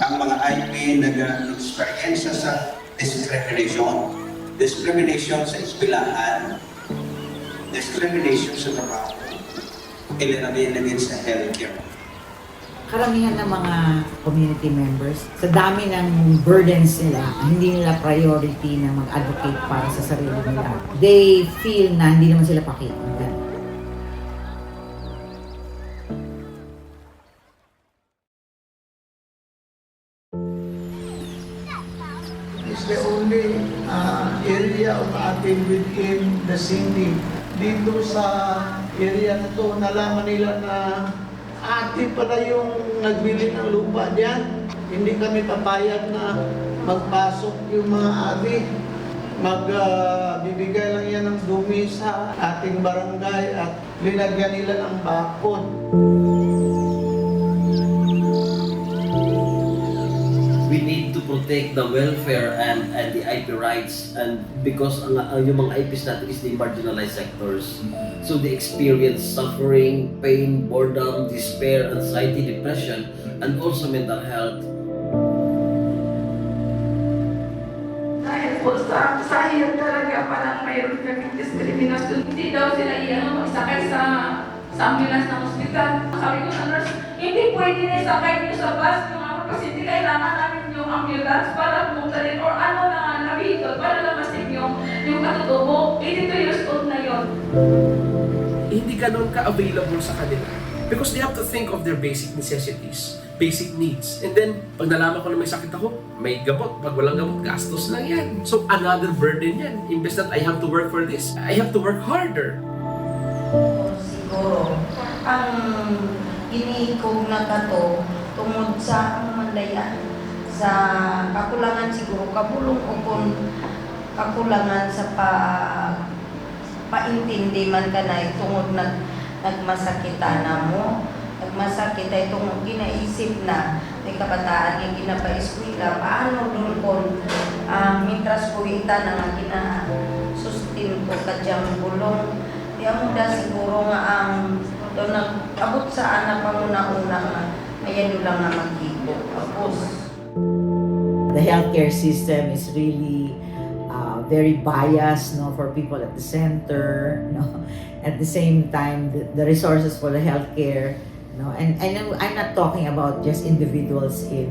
ang mga IP nag-experience sa discrimination. Discrimination sa eskwelahan, discrimination sa trabaho, ilagay sa healthcare. Karamihan ng mga community members, sa dami ng burdens nila, hindi nila priority na mag-advocate para sa sarili nila. They feel na hindi naman sila pakikinggan. It's the only area of atin within the city. Dito sa area na to, nalaman nila na ate pala yung nagbili ng lupa diyan. Hindi kami papayag na magpasok yung mga ate. Magbibigay lang yan ng dumi sa ating barangay at linagyan nila ng bakod. We need to protect the welfare and the IP rights, and because yung mga IPs natin is the marginalized sectors, so they experience suffering, pain, boredom, despair, anxiety, depression, and also mental health. Dahil po sa hirap talaga parang mayroon kaming discrimination. Hindi daw sila iyan isakay sa ambulance ng hospital. Sabi ko sa nurse, hindi pwede na isakay niyo sa bus yung kasi hindi kailangan namin yung ambulance para pumunta rin or ano na vehicle para lamasin yung katutubo. 82 years old na yon. Hindi ganun ka-available sa kanila because they have to think of their basic necessities, basic needs. And then, pag nalaman ko na may sakit ako, may gamot. Pag walang gamot, gastos lang yan. So, another burden yan. Imbes that I have to work for this, I have to work harder. Siguro, ang iniikog na kato tungod sa mandayan sa kakulangan siguro kabulong o kung kakulangan sa paintindi man kanay tungod nagmasakita na mo nagmasakit ay tungod ginaisip na may kabataan yung ginapaeskwela paano dun kung mitras ko ita na nga ginasustin ko kadyang bulong di mo da siguro nga ang doon nag-abot sa anak panguna-una nga ayan lang na maghipo. The healthcare system is really very biased, no, for people at the center, no. At the same time, the resources for the healthcare, no, and I'm not talking about just individuals in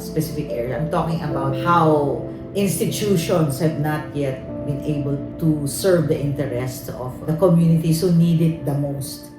specific area. I'm talking about how institutions have not yet been able to serve the interests of the communities who need it the most.